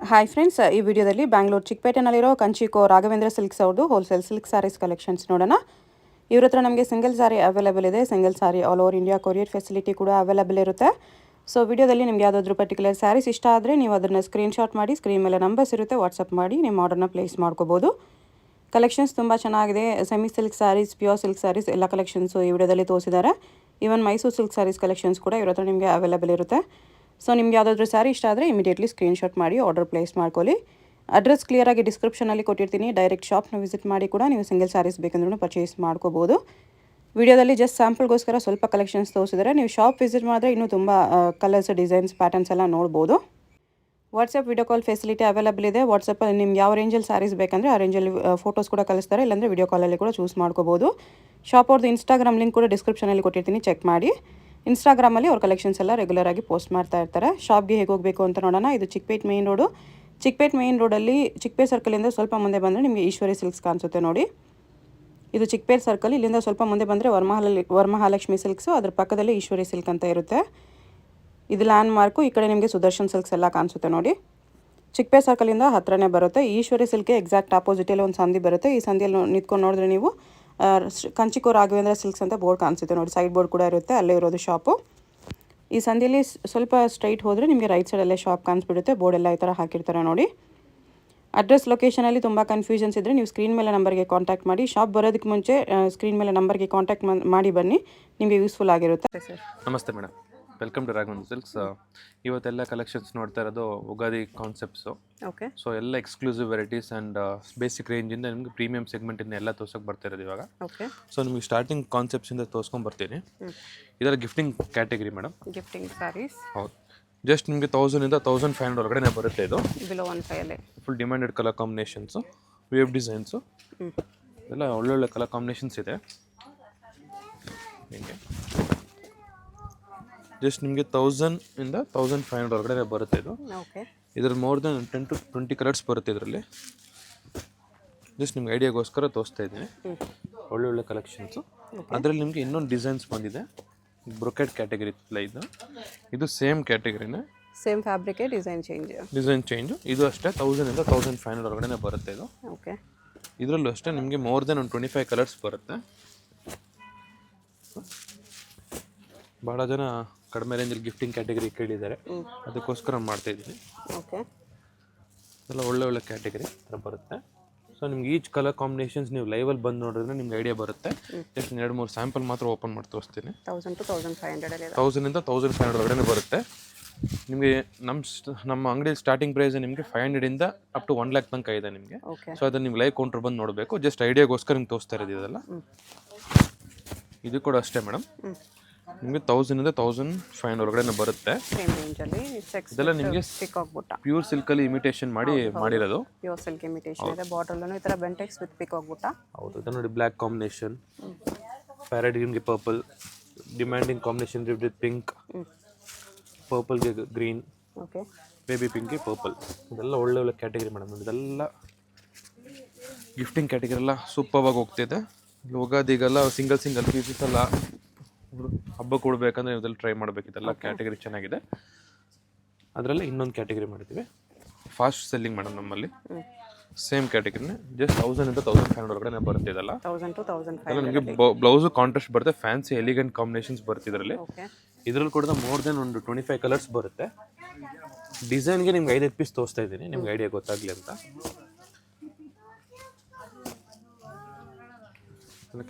Hi friends, ಈ ವಿಡಿಯೋದಲ್ಲಿ ಬ್ಯಾಂಗ್ಳೂರು ಚಿಕ್ಕಪೇಟೆನಲ್ಲಿರೋ ಕಂಚಿಕೋ ರಾಘವೇಂದ್ರ ಸಿಲ್ಕ್ಸ್ ಅವ್ರದ್ದು ಹೋಲ್ಸೇಲ್ ಸಿಲ್ಕ್ ಸ್ಯಾರೀಸ್ ಕಲೆಕ್ಷನ್ಸ್ ನೋಡೋಣ. ಇವ್ರ ಹತ್ರ ನಮಗೆ ಸಿಂಗಲ್ ಸಾರಿ ಅವೈಲೇಬಲ್ ಇದೆ. Single sari all over India courier facility ಕೂಡ ಅವೈಲೇಬಲ್ ಇರುತ್ತೆ. ಸೊ ವಿಡಿಯೋದಲ್ಲಿ ನಿಮಗೆ ಯಾವುದಾದ್ರೂ ಪರ್ಟಿಕ್ಯುಲರ್ ಸ್ಯಾರೀಸ್ ಇಷ್ಟ ಆದರೆ ನೀವು ಅದನ್ನು ಸ್ಕ್ರೀನ್ಶಾಟ್ ಮಾಡಿ, ಸ್ಕ್ರೀನ್ ಮೇಲೆ ನಂಬರ್ಸ್ ಇರುತ್ತೆ, ವಾಟ್ಸಪ್ ಮಾಡಿ ನಿಮ್ಮ ಆರ್ಡರ್ನ ಪ್ಲೇಸ್ ಮಾಡ್ಕೋಬೋದು. ಕಲೆಕ್ಷನ್ಸ್ ತುಂಬ ಚೆನ್ನಾಗಿದೆ. Semi silk sarees, pure silk sarees ಎಲ್ಲ ಕಲೆಕ್ಷನ್ಸು ಈ ವಿಡಿಯೋದಲ್ಲಿ ತೋರಿಸಿದ್ದಾರೆ. Even Mysore silk saris collections ಕೂಡ ಇವ್ರ ಹತ್ರ ನಿಮಗೆ ಅವೈಲೇಬಲ್ ಇರುತ್ತೆ. ಸೊ ನಿಮ್ಗೆ ಯಾವುದಾದ್ರೂ ಸ್ಯಾರಿ ಇಷ್ಟ ಆದರೆ ಇಮಿಡಿಯೇಟ್ಲಿ ಸ್ಕ್ರೀನ್ಶಾಟ್ ಮಾಡಿ ಆರ್ಡರ್ ಪ್ಲೇಸ್ ಮಾಡ್ಕೊಳ್ಳಿ. ಅಡ್ರೆಸ್ ಕ್ಲಿಯರಾಗಿ ಡಿಸ್ಕ್ರಿಪ್ಷನಲ್ಲಿ ಕೊಟ್ಟಿರ್ತೀನಿ. ಡೈರೆಕ್ಟ್ ಶಾಪ್ನ ವಿಸಿಟ್ ಮಾಡಿ ಕೂಡ ನೀವು ಸಿಂಗಲ್ ಸ್ಯಾರೀಸ್ ಬೇಕಂದ್ರೂ ಪರ್ಚೇಸ್ ಮಾಡ್ಕೋಬೋದು. ವಿಡಿಯೋದಲ್ಲಿ ಜಸ್ಟ್ ಸ್ಯಾಂಪಲ್ಗೋಸ್ಕರ ಸ್ವಲ್ಪ ಕಲೆಕ್ಷನ್ಸ್ ತೋರಿಸಿದರೆ, ನೀವು ಶಾಪ್ ವಿಸಿಟ್ ಮಾಡಿದ್ರೆ ಇನ್ನೂ ತುಂಬ ಕಲರ್ಸ್, ಡಿಸೈನ್ಸ್, ಪ್ಯಾಟರ್ನ್ಸ್ ಎಲ್ಲ ನೋಡ್ಬೋದು. WhatsApp video call facility available ಇದೆ. ವಾಟ್ಸಪ್ಪಲ್ಲಿ ನಿಮ್ಗೆ ಯಾವ ರೇಂಜಲ್ಲಿ ಸ್ಯಾರೀಸ್ ಬೇಕಂದರೆ ಆ ರೇಂಜಲ್ಲಿ ಫೋಟೋಸ್ ಕೂಡ ಕಳಿಸ್ತಾರೆ, ಇಲ್ಲಾಂದರೆ ವಿಡಿಯೋ ಕಾಲಲ್ಲಿ ಕೂಡ ಚೂಸ್ ಮಾಡ್ಕೋಬೋದು. ಶಾಪ್ ಅವ್ರದ್ದು ಇನ್ಸ್ಟಾಗ್ರಾಮ್ ಲಿಂಕ್ ಕೂಡ ಡಿಸ್ಕ್ರಿಪ್ಷನಲ್ಲಿ ಕೊಟ್ಟಿರ್ತೀನಿ, ಚೆಕ್ ಮಾಡಿ. ಇನ್ಸ್ಟಾಗ್ರಾಮಲ್ಲಿ ಅವ್ರ ಕಲೆಕ್ಷನ್ಸ್ ಎಲ್ಲ ರೆಗ್ಯುಲರಾಗಿ ಪೋಸ್ಟ್ ಮಾಡ್ತಾ ಇರ್ತಾರೆ. ಶಾಪ್ಗೆ ಹೇಗೆ ಹೋಗಬೇಕು ಅಂತ ನೋಡೋಣ. ಇದು Chickpet main road. Chickpet main ರೋಡಲ್ಲಿ ಚಿಕ್ಕಪೇಟೆ ಸರ್ಕಲಿಂದ ಸ್ವಲ್ಪ ಮುಂದೆ ಬಂದರೆ ನಿಮಗೆ ಈಶ್ವರಿ ಸಿಲ್ಕ್ಸ್ ಕಾಣಿಸುತ್ತೆ ನೋಡಿ. ಇದು ಚಿಕ್ಕಪೇಟೆ ಸರ್ಕಲ್. ಇಲ್ಲಿಂದ ಸ್ವಲ್ಪ ಮುಂದೆ ಬಂದರೆ ವರಮಹಾಲಕ್ಷ್ಮಿ ಸಿಲ್ಕ್ಸು, ಅದ್ರ ಪಕ್ಕದಲ್ಲಿ ಈಶ್ವರಿ ಸಿಲ್ಕ್ ಅಂತ ಇರುತ್ತೆ. ಇದು ಲ್ಯಾಂಡ್ ಮಾರ್ಕು. ಈ ಕಡೆ ನಿಮಗೆ ಸುದರ್ಶನ್ ಸಿಲ್ಕ್ಸ್ ಎಲ್ಲ ಕಾಣಿಸುತ್ತೆ ನೋಡಿ. ಚಿಕ್ಕಪೇಟೆ ಸರ್ಕಲಿಂದ ಹತ್ರನೇ ಬರುತ್ತೆ. ಈಶ್ವರಿ ಸಿಲ್ಕ್ಗೆ ಎಕ್ಸಾಕ್ಟ್ ಆಪೋಸಿಟಲ್ಲಿ ಒಂದು ಸಂದಿ ಬರುತ್ತೆ. ಈ ಸಂದಿಯಲ್ಲಿ ನಿಂತ್ಕೊಂಡು ನೋಡಿದ್ರೆ ನೀವು ಕಂಚಿಕೋ ರಾಘವೇಂದ್ರ ಸಿಲ್ಕ್ಸ್ ಅಂತ ಬೋರ್ಡ್ ಕಾಣಿಸುತ್ತೆ ನೋಡಿ. ಸೈಡ್ ಬೋರ್ಡ್ ಕೂಡ ಇರುತ್ತೆ, ಅಲ್ಲೇ ಇರೋದು ಶಾಪು. ಈ ಸಂದಿಯಲ್ಲಿ ಸ್ವಲ್ಪ ಸ್ಟ್ರೈಟ್ ಹೋದರೆ ನಿಮಗೆ ರೈಟ್ ಸೈಡಲ್ಲೇ ಶಾಪ್ ಕಾಣಿಸ್ಬಿಡುತ್ತೆ. ಬೋರ್ಡ್ ಎಲ್ಲ ಈ ಥರ ಹಾಕಿರ್ತಾರೆ ನೋಡಿ. ಅಡ್ರೆಸ್ ಲೊಕೇಶನಲ್ಲಿ ತುಂಬ ಕನ್ಫ್ಯೂಷನ್ಸ್ ಇದ್ದರೆ ನೀವು ಸ್ಕ್ರೀನ್ ಮೇಲೆ ನಂಬರ್ಗೆ ಕಾಂಟ್ಯಾಕ್ಟ್ ಮಾಡಿ. ಶಾಪ್ ಬರೋದಕ್ಕೆ ಮುಂಚೆ ಸ್ಕ್ರೀನ್ ಮೇಲೆ ನಂಬರ್ಗೆ ಕಾಂಟ್ಯಾಕ್ಟ್ ಮಾಡಿ ಬನ್ನಿ, ನಿಮಗೆ ಯೂಸ್ಫುಲ್ ಆಗಿರುತ್ತೆ. ಸರ್ ನಮಸ್ತೆ madam, welcome to Raghavendra silks. ಇವತ್ತೆಲ್ಲ ಕಲೆಕ್ಷನ್ಸ್ ನೋಡ್ತಾ ಇರೋದು ಉಗಾದಿ ಕಾನ್ಸೆಪ್ಟ್ಸು. ಓಕೆ. ಸೊ ಎಲ್ಲ ಎಕ್ಸ್ಕ್ಲೂಸಿವ್ ವೆರೈಟೀಸ್ ಆ್ಯಂಡ್ ಬೇಸಿಕ್ ರೇಂಜಿಂದ ನಿಮಗೆ ಪ್ರೀಮಿಯಂ ಸೆಗ್ಮೆಂಟಿಂದ ಎಲ್ಲ ತೋರ್ಸೋಕೆ ಬರ್ತಾ ಇರೋದು ಇವಾಗ. ಓಕೆ. ಸೊ ನಿಮಗೆ ಸ್ಟಾರ್ಟಿಂಗ್ ಕಾನ್ಸೆಪ್ಟ್ಸಿಂದ ತೋರಿಸ್ಕೊಂಡು ಬರ್ತೀನಿ. ಇದರ gifting category madam. Gifting sarees. ಹೌದು, ಜಸ್ಟ್ ನಿಮಗೆ 1000 to 1500 ಒಳಗಡೆ ಬರುತ್ತೆ. ಇದು below 1500 full demanded colour combinations, wave designs, ಎಲ್ಲ ಒಳ್ಳೊಳ್ಳೆ ಕಲರ್ ಕಾಂಬಿನೇಷನ್ಸ್ ಇದೆ. ನಿಮಗೆ ಜಸ್ಟ್ ನಿಮಗೆ 1000 to 1500 ಒಳಗಡೆ ಬರುತ್ತೆ ಇದು. ಓಕೆ. ಇದ್ರಲ್ಲಿ ಮೋರ್ ದೆನ್ 10 to 20 ಕಲರ್ಸ್ ಬರುತ್ತೆ ಇದರಲ್ಲಿ. ಜಸ್ಟ್ ನಿಮ್ಗೆ ಐಡಿಯಾಗೋಸ್ಕರ ತೋರಿಸ್ತಾ ಇದ್ದೀನಿ. ಒಳ್ಳೊಳ್ಳೆ ಕಲೆಕ್ಷನ್ಸು. ಅದರಲ್ಲಿ ನಿಮಗೆ ಇನ್ನೊಂದು ಡಿಸೈನ್ಸ್ ಬಂದಿದೆ, ಬ್ರೊಕೆಟ್ ಕ್ಯಾಟಗರಿ ಇಲ್ಲ. ಇದು ಸೇಮ್ ಕ್ಯಾಟಗರಿನೇ, ಸೇಮ್ ಫ್ಯಾಬ್ರಿಕೇ ಡಿಸೈನ್ ಚೇಂಜು. ಇದು ಅಷ್ಟೇ 1000 to 1500 ಒಳಗಡೆ ಬರುತ್ತೆ ಇದು. ಓಕೆ. ಇದರಲ್ಲೂ ಅಷ್ಟೇ ನಿಮಗೆ ಮೋರ್ ದೆನ್ 25 ಕಲರ್ಸ್ ಬರುತ್ತೆ. ಭಾಳ ಜನ ಕಡಿಮೆ ರೇಂಜಲ್ಲಿ ಗಿಫ್ಟಿಂಗ್ ಕ್ಯಾಟಗರಿ ಕೇಳಿದ್ದಾರೆ, ಅದಕ್ಕೋಸ್ಕರ ಮಾಡ್ತಾ ಇದ್ದೀನಿ. ಓಕೆ. ಎಲ್ಲ ಒಳ್ಳೆ ಕ್ಯಾಟಗರಿ ಥರ ಬರುತ್ತೆ. ಸೊ ನಿಮ್ಗೆ ಈಚ್ ಕಲರ್ ಕಾಂಬಿನೇಷನ್ಸ್ ನೀವು ಲೈವಲ್ಲಿ ಬಂದು ನೋಡಿದ್ರೆ ನಿಮ್ಗೆ ಐಡಿಯಾ ಬರುತ್ತೆ. ಜಸ್ಟ್ 2-3 ಸ್ಯಾಂಪಲ್ ಮಾತ್ರ ಓಪನ್ ಮಾಡಿ ತೋರಿಸ್ತೀನಿ. 1000 to 1500 1000 to 1500 ಒಳಗಡೆ ಬರುತ್ತೆ. ನಿಮಗೆ ನಮ್ಮ ಅಂಗಡಿ ಸ್ಟಾರ್ಟಿಂಗ್ ಪ್ರೈಸ್ ನಿಮಗೆ 500 ಇಂದ ಅಪ್ ಟು 1 lakh ತನಕ ಇದೆ ನಿಮಗೆ. ಸೊ ಅದನ್ನು ನೀವು ಲೈವ್ ಕೌಂಟರ್ ಬಂದು ನೋಡಬೇಕು. ಜಸ್ಟ್ ಐಡಿಯಾಗೋಸ್ಕರ ನಿಮ್ಗೆ ತೋರಿಸ್ತಾ ಇರೋದು ಇದೆಲ್ಲ. ಇದು ಕೂಡ ಅಷ್ಟೇ ಮೇಡಮ್, ನಿಮಗೆ 1000 to 1500 ಒಳಗಡೆ ಬರುತ್ತೆ. ಇದೆಲ್ಲ ನಿಮಗೆ ಪ್ಯೂರ್ ಸಿಲ್ಕಲ್ಲಿ ಇಮಿಟೇಷನ್ ಮಾಡಿರೋದು. ಪ್ಯೂರ್ ಸಿಲ್ಕ್ ಇಮಿಟೇಷನ್ ಇದೆ. ಬಾಟಲನ್ನು ಈ ಥರ ಬೆಂಟೆಕ್ಸ್ ವಿತ್ ಪಿಕಾಕ್ ಬುಟ್ಟ. ಹೌದು, ಇದು ನೋಡಿ ಬ್ಲ್ಯಾಕ್ ಕಾಂಬಿನೇಷನ್, ಪ್ಯಾರೆಟ್ ಗ್ರೀನ್ಗೆ purple, demanding combination with pink, ಪರ್ಪಲ್ಗೆ ಗ್ರೀನ್, ಓಕೆ, ಬೇಬಿ ಪಿಂಕ್ಗೆ ಪರ್ಪಲ್. ಇದೆಲ್ಲ ಒಳ್ಳೆ ಕ್ಯಾಟಗರಿ ಮೇಡಮ್. ಇದೆಲ್ಲ ಗಿಫ್ಟಿಂಗ್ ಕ್ಯಾಟಗರಿ ಎಲ್ಲ ಸೂಪರ್ ಆಗಿ ಹೋಗ್ತಿದೆ. ಉಗಾದಿಗೆಲ್ಲ ಸಿಂಗಲ್ ಪೀಸಸ್ ಎಲ್ಲ ಹಬ್ಬ ಕೊಡಬೇಕಂದ್ರೆ ಇದೆಲ್ಲ ಟ್ರೈ ಮಾಡಬೇಕು. ಇದೆಲ್ಲ ಕ್ಯಾಟಗರಿ ಚೆನ್ನಾಗಿದೆ. ಅದರಲ್ಲಿ ಇನ್ನೊಂದು ಕ್ಯಾಟಗರಿ ಮಾಡಿದ್ದೀವಿ, ಫಾಸ್ಟ್ ಸೆಲ್ಲಿಂಗ್ ಮೇಡಮ್ ನಮ್ಮಲ್ಲಿ. ಸೇಮ್ ಕ್ಯಾಟಗರಿನೇ, ಜಸ್ಟ್ 1000 to 1500 ಒಳಗಡೆ ಬರುತ್ತೆ. ಇದೆಲ್ಲ 1000 to 1500 ಎಲ್ಲ ನಿಮಗೆ ಬ್ಲೌಸು ಕಾಂಟ್ರಾಸ್ಟ್ ಬರುತ್ತೆ. ಫ್ಯಾನ್ಸಿ ಎಲಿಗೆಂಟ್ ಕಾಂಬಿನೇಷನ್ಸ್ ಬರುತ್ತೆ ಇದರಲ್ಲಿ. ಇದರಲ್ಲಿ ಕೂಡ ಮೋರ್ ದೆನ್ 25 ಕಲರ್ಸ್ ಬರುತ್ತೆ. ಡಿಸೈನ್ಗೆ ನಿಮ್ಗೆ 5 ಪೀಸ್ ತೋರಿಸ್ತಾ ಇದ್ದೀನಿ, ನಿಮ್ಗೆ ಐಡಿಯಾ ಗೊತ್ತಾಗಲಿ ಅಂತ.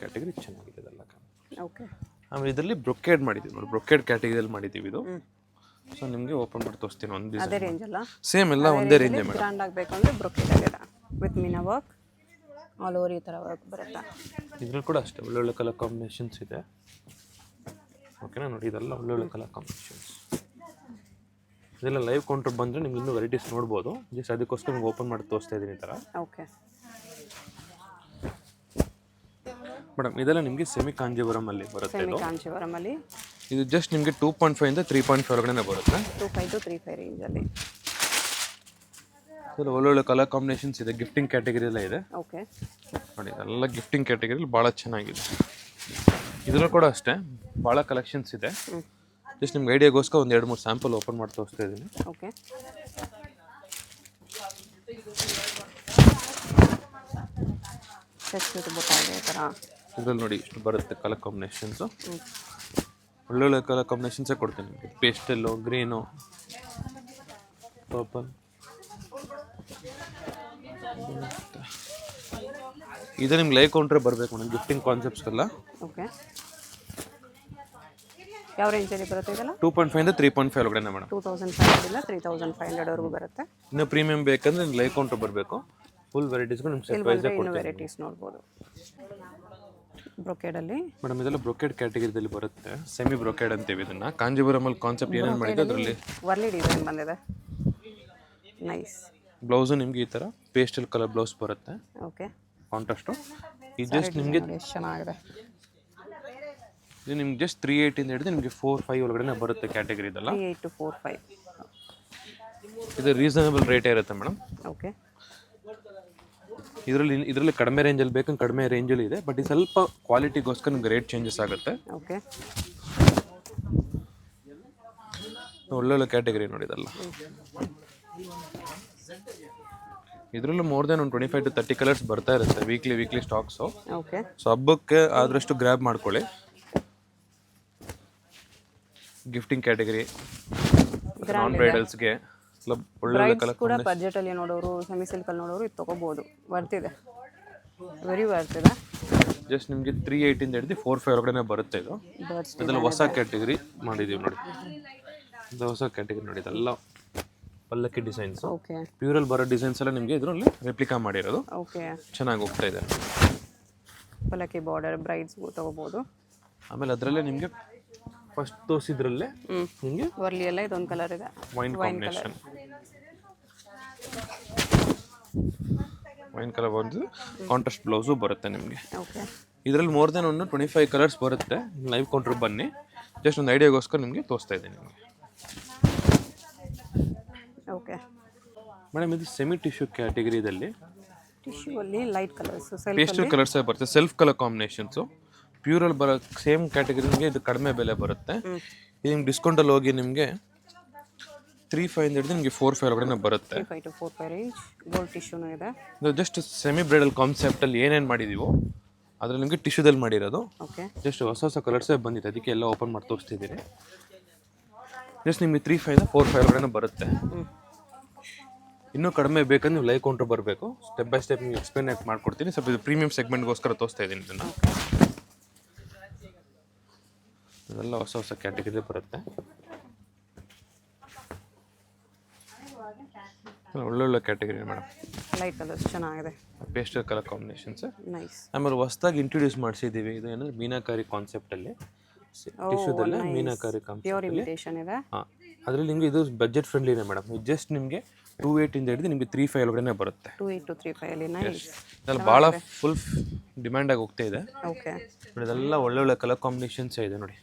ಕ್ಯಾಟಗರಿ ಚೆನ್ನಾಗಿದೆ ಇದೆಲ್ಲ. ಓಕೆ. ಆಮೇಲೆ ಇದರಲ್ಲಿ ಬ್ರೊಕೇಡ್ ಮಾಡಿದ್ದೀವಿ ನೋಡಿ, ಬ್ರೊಕೇಡ್ ಕ್ಯಾಟಗರಿಯಲ್ಲಿ ಮಾಡಿದ್ದೀವಿ ಇದು. ಸೊ ನಿಮಗೆ ಓಪನ್ ಮಾಡಿ ತೋರಿಸ್ತೀನಿ. ಒಂದು ಡಿಸೈನ್ ಸೇಮ್ ಎಲ್ಲ ಒಂದೇ ರೇಂಜ್ ಮೇಡಮ್. ಗ್ರ್ಯಾಂಡ್ ಆಗಬೇಕು ಅಂದರೆ ಬ್ರೊಕೇಡ್ ಆಗಿದೆ with Meena work, all over ಈ ಥರ ವರ್ಕ್ ಬರುತ್ತೆ. ಇದ್ರಲ್ಲಿ ಕೂಡ ಅಷ್ಟೇ ಒಳ್ಳೊಳ್ಳೆ ಕಲರ್ ಕಾಂಬಿನೇಷನ್ಸ್ ಇದೆ. ಓಕೆನಾ, ನೋಡಿ ಇದೆಲ್ಲ ಒಳ್ಳೊಳ್ಳೆ ಕಲರ್ ಕಾಂಬಿನೇಷನ್ಸ್. ಇದೆಲ್ಲ ಲೈವ್ ಕೌಂಟರ್ ಬಂದರೆ ನಿಮ್ಗೆ ಇನ್ನೂ ವೆರೈಟೀಸ್ ನೋಡ್ಬೋದು. ಜಸ್ಟ್ ಅದಕ್ಕೋಸ್ಕರ ನಿಮ್ಗೆ ಓಪನ್ ಮಾಡಿ ತೋರಿಸ್ತಾ ಇದ್ದೀನಿ ಈ ಥರ. ಓಕೆ ಮೇಡಮ್, ಇದೆಲ್ಲ ನಿಮಗೆ ಸೆಮಿ ಕಾಂಜೀವರಮಲ್ಲಿ ಬರುತ್ತೆ. ಕಾಂಜೀವರಮಲ್ಲಿ ಇದು ಜಸ್ಟ್ ನಿಮಗೆ 2.5 ಇಂದ 3.5 ಒಳಗಡೆ ಬರುತ್ತೆ. 2.5 to 3.5 ರೇಂಜಲ್ಲಿ. ಇದೆಲ್ಲ ಒಳ್ಳೊಳ್ಳೆ ಕಲರ್ ಕಾಂಬಿನೇಷನ್ಸ್ ಇದೆ. ಗಿಫ್ಟಿಂಗ್ ಕ್ಯಾಟಗರಿ ಎಲ್ಲ ಇದೆ. ಓಕೆ. ನೋಡಿ ಇದೆಲ್ಲ ಗಿಫ್ಟಿಂಗ್ ಕ್ಯಾಟಗರಿಲಿ ಭಾಳ ಚೆನ್ನಾಗಿದೆ. ಇದರಲ್ಲೂ ಕೂಡ ಅಷ್ಟೇ ಭಾಳ ಕಲೆಕ್ಷನ್ಸ್ ಇದೆ. ಜಸ್ಟ್ ನಿಮ್ಗೆ ಐಡಿಯಾಗೋಸ್ಕರ ಒಂದು 2-3 ಸ್ಯಾಂಪಲ್ ಓಪನ್ ಮಾಡಿ ತೋರಿಸ್ತಾ ಇದ್ದೀನಿ. ಓಕೆ. ಎಷ್ಟು ಗೊತ್ತಾಗಿದೆ ಈ ಥರ. ಇದ್ರಲ್ಲಿ ನೋಡಿ ಇಷ್ಟು ಬರುತ್ತೆ ಕಲರ್ ಕಾಂಬಿನೇಷನ್ಸು. ಒಳ್ಳೊಳ್ಳೆ ಕಲರ್ ಕಾಂಬಿನೇಷನ್ಸೇ ಕೊಡ್ತೀನಿ ನಿಮಗೆ. ಪೇಸ್ಟಲ್ಲು, ಗ್ರೀನು, ಪರ್ಪಲ್. ಇದು ನಿಮ್ಗೆ ಲೈಕ್ ಕೌಂಟ್ರೆ ಬರಬೇಕು ಮೇಡಮ್, ಗಿಫ್ಟಿಂಗ್ ಕಾನ್ಸೆಪ್ಟ್ಸ್ಗೆಲ್ಲ. ಓಕೆ, ಯಾವ ರೇಂಜಲ್ಲಿ ಬರುತ್ತೆ ಇದೆಲ್ಲ? 2.5 ಇಂದ 3.5 ಒಳಗಡೆ ಮೇಡಮ್. 2500 ಇಂದ 3500ವರೆಗೂ ಬರುತ್ತೆ. ಇನ್ನು ಪ್ರೀಮಿಯಂ ಬೇಕಂದ್ರೆ ಲೈಕ್ ಕೌಂಟ್ರ್ ಬರಬೇಕು. ಫುಲ್ ವೆರೈಟೀಸ್ಗಳು ನಿಮ್ಗೆ ಇಲ್ಲಿ ಬಂದರೆ ಇನ್ನೂ ವೆರೈಟೀಸ್ ನೋಡ್ಬೋದು. ಬ್ರೊಕೇಡಲ್ಲಿ ಮೇಡಮ್ ಇದೆಲ್ಲ ಬ್ರೊಕೇಡ್ ಕ್ಯಾಟಗರಿದಲ್ಲಿ ಬರುತ್ತೆ. ಸೆಮಿ ಬ್ರೊಕೇಡ್ ಅಂತೀವಿ ಇದನ್ನ. ಕಾಂಜೀವರಮಲ್ಲಿ ಕಾನ್ಸೆಪ್ಟ್ ಏನೇನು ಮಾಡಿದೆ ಅದರಲ್ಲಿ ವರ್ಲಿ ಡಿಸೈನ್ ಬಂದಿದೆ. ನೈಸ್. ಬ್ಲೌಸು ನಿಮ್ಗೆ ಈ ಥರ ಪೇಸ್ಟಲ್ ಕಲರ್ ಬ್ಲೌಸ್ ಬರುತ್ತೆ. Okay, contrast. ಇದು ಜಸ್ಟ್ ನಿಮಗೆ ಎಷ್ಟು ಚೆನ್ನಾಗಿದೆ. ಇದು ನಿಮ್ಗೆ ಜಸ್ಟ್ 380 ಇಂದ ಹಿಡಿದು ನಿಮಗೆ 4-5 ಒಳಗಡೆ ಬರುತ್ತೆ ಕ್ಯಾಟಗರಿ ಇದೆಲ್ಲ. 38 to 45. ಇದು ರೀಸನಬಲ್ ರೇಟೇ ಇರುತ್ತೆ ಮೇಡಮ್. ಓಕೆ, ಇದರಲ್ಲಿ ಕಡಿಮೆ ರೇಂಜಲ್ಲಿ ಬೇಕಂದ್ರೆ ಕಡಿಮೆ ರೇಂಜಲ್ಲಿ ಇದೆ. ಬಟ್ ಇದು ಸ್ವಲ್ಪ ಕ್ವಾಲಿಟಿಗೋಸ್ಕರ ನಿಮ್ಗೆ ರೇಟ್ ಚೇಂಜಸ್ ಆಗುತ್ತೆ. ಓಕೆ, ಒಳ್ಳೊಳ್ಳೆ ಕ್ಯಾಟಗರಿ ನೋಡಿ ಇದೆಲ್ಲ. ಇದರಲ್ಲೂ ಮೋರ್ ದೆನ್ ಒಂದು 25 to 30 ಕಲರ್ಸ್ ಬರ್ತಾ ಇರುತ್ತೆ ವೀಕ್ಲಿ ಸ್ಟಾಕ್ಸು. ಓಕೆ, ಸೊ ಹಬ್ಬಕ್ಕೆ ಆದಷ್ಟು ಗ್ರ್ಯಾಬ್ ಮಾಡ್ಕೊಳ್ಳಿ. ಗಿಫ್ಟಿಂಗ್ ಕ್ಯಾಟಗರಿ, ನಾನ್ ಬ್ರೈಡಲ್ಸ್ಗೆ ಒಳ್ಳೊಳ್ಳೆ ಕಲರ್ ಕೂಡ ಬಜೆಟಲ್ಲಿ ನೋಡೋರು, ಸೆಮಿ ಸಿಲ್ಕಲ್ಲಿ ನೋಡೋರು ಇದು ತೊಗೋಬೋದು. ಬರ್ತಿದೆ, ವೆರಿ ಬರ್ತಿದೆ. ಜಸ್ಟ್ ನಿಮಗೆ 380 ಇಂದ ಹಿಡಿದು 4-5 ಒಳಗಡೆ ಬರುತ್ತೆ ಇದು. ಇದೆಲ್ಲ ಹೊಸ ಕ್ಯಾಟಗರಿ ಮಾಡಿದ್ದೀವಿ ನೋಡಿ. ಇದು ಹೊಸ ಕ್ಯಾಟಗರಿ ನೋಡಿ. ಇದೆಲ್ಲ ಪಲ್ಲಕ್ಕಿ ಡಿಸೈನ್ಸ್. ಓಕೆ, ಪ್ಯೂರಲ್ಲಿ ಬರೋ ಡಿಸೈನ್ಸ್ ಎಲ್ಲ ನಿಮಗೆ ಇದರಲ್ಲಿ ರೆಪ್ಲಿಕಾ ಮಾಡಿರೋದು. ಓಕೆ, ಚೆನ್ನಾಗಿ ಹೋಗ್ತಾ ಇದೆ. ಪಲ್ಲಕ್ಕಿ ಬಾರ್ಡರ್ ಬ್ರೈಡ್ಸ್ಗೂ ತೊಗೋಬೋದು. ಆಮೇಲೆ ಅದರಲ್ಲೇ ನಿಮಗೆ ಫಸ್ಟ್ ತೋರಿಸಿದ್ರಲ್ಲೇ ನಿಮಗೆ ವರ್ಲಿ ಎಲ್ಲ ಇದೊಂದು ಕಲರ್ ಇದೆ, ವೈನ್ ಕಾಂಬಿನೇಷನ್. ವೈನ್ ಕಲರ್ ಬಂದು ಕಾಂಟ್ರಾಸ್ಟ್ ಬ್ಲೌಸು ಬರುತ್ತೆ ನಿಮಗೆ. ಓಕೆ, ಇದರಲ್ಲಿ ಮೋರ್ ದೆನ್ ಒಂದು 25 ಕಲರ್ಸ್ ಬರುತ್ತೆ. ಲೈವ್ ಕೌಂಟ್ರ್ ಬನ್ನಿ, ಜಸ್ಟ್ ಒಂದು ಐಡಿಯಾಗೋಸ್ಕರ ನಿಮಗೆ ತೋರಿಸ್ತಾ ಇದ್ದೀನಿ ನಿಮಗೆ. ಓಕೆ ಮೇಡಮ್, ಇದು ಸೆಮಿ ಟಿಶ್ಯೂ ಕ್ಯಾಟಗರಿದಲ್ಲಿ ಟಿಶ್ಯೂ ಅಲ್ಲಿ ಲೈಟ್ ಕಲರ್ಸ್, ಪೇಸ್ಟಲ್ ಕಲರ್ಸೇ ಬರುತ್ತೆ. Self colour combinations. ಪ್ಯೂರಲ್ಲಿ ಬರೋ ಸೇಮ್ ಕ್ಯಾಟಗರಿಗೆ ಇದು ಕಡಿಮೆ ಬೆಲೆ ಬರುತ್ತೆ. ಇದು ನಿಮ್ಗೆ ಡಿಸ್ಕೌಂಟಲ್ಲಿ ಹೋಗಿ ನಿಮಗೆ 3.5 ಇಂದ ಹಿಡಿದು ನಿಮಗೆ 4.5 ಒಳಗಡೆ ಬರುತ್ತೆ. 3.5 to 4.5 ರೇಂಜ್. ಗೋಲ್ಡ್ ಟಿಶ್ಯೂನು ಇದೆ. ಇದು ಜಸ್ಟ್ ಸೆಮಿ ಬ್ರೈಡಲ್ ಕಾನ್ಸೆಪ್ಟಲ್ಲಿ ಏನೇನು ಮಾಡಿದೀವೋ ಅದರಲ್ಲಿ ನಿಮಗೆ ಟಿಶ್ಯೂದಲ್ಲಿ ಮಾಡಿರೋದು. ಓಕೆ, ಜಸ್ಟ್ ಹೊಸ ಕಲರ್ಸೇ ಬಂದಿದೆ, ಅದಕ್ಕೆ ಎಲ್ಲ ಓಪನ್ ಮಾಡಿ ತೋರಿಸ್ತಿದ್ದೀನಿ. ಜಸ್ಟ್ ನಿಮಗೆ 3.5 ಇಂದ 4.5 ಒಳಗಡೆ ಬರುತ್ತೆ. ಇನ್ನೂ ಕಡಿಮೆ ಬೇಕಂದ್ರೆ ನೀವು ಲೈವ್ ಕೌಂಟ್ರ್ ಬರಬೇಕು. ಸ್ಟೆಪ್ ಬೈ ಸ್ಟೆಪ್ ನೀವು ಎಕ್ಸ್ಪ್ಲೇನ್ ಮಾಡ್ಕೊಡ್ತೀನಿ. ಸ್ವಲ್ಪ ಇದು ಪ್ರೀಮಿಯಂ ಸೆಗ್ಮೆಂಟ್ಗೋಸ್ಕರ ತೋರಿಸ್ತಾ ಇದ್ದೀನಿ ಇದನ್ನು. ಇದೆಲ್ಲ ಹೊಸ ಕ್ಯಾಟಗರಿ ಬರುತ್ತೆ. ಒಳ್ಳೊಳ್ಳೆ ಕ್ಯಾಟಗರಿ ಮೇಡಮ್. ಲೈಟ್ ಕಲರ್ಸ್ ಚೆನ್ನಾಗಿದೆ. Pastel colour combinations. ನೈಸ್. ಆಮೇಲೆ ಹೊಸದಾಗಿ ಇಂಟ್ರೊಡ್ಯೂಸ್ ಮಾಡಿಸಿದ್ದೀವಿ. ಇದು ಏನಂದ್ರೆ ಮೀನಾಕಾರಿ ಕಾನ್ಸೆಪ್ಟಲ್ಲಿ ಟಿಶ್ಯೂದಲ್ಲೇ ಮೀನಾಕಾರಿ ಪ್ಯೂರ್ ಇಮಿಟೇಷನ್ ಇದೆ. ಹಾಂ, ಅದರಲ್ಲಿ ನಿಮಗೆ ಇದು ಬಜೆಟ್ ಫ್ರೆಂಡ್ಲಿನೇ ಮೇಡಮ್. ಜಸ್ಟ್ ನಿಮಗೆ 280 ಇಂದ ಹಿಡಿದು ನಿಮಗೆ 3.5 ಒಳಗಡೆ ಬರುತ್ತೆ. 2.8 to 3.5 ಅಲ್ಲಿ. ನೈಸ್. ಇದೆಲ್ಲ ಭಾಳ ಫುಲ್ ಡಿಮ್ಯಾಂಡಾಗಿ ಹೋಗ್ತಾ ಇದೆ. ಓಕೆ, ಇದೆಲ್ಲ ಒಳ್ಳೊಳ್ಳೆ ಕಲರ್ ಕಾಂಬಿನೇಷನ್ಸೇ ಇದೆ ನೋಡಿ.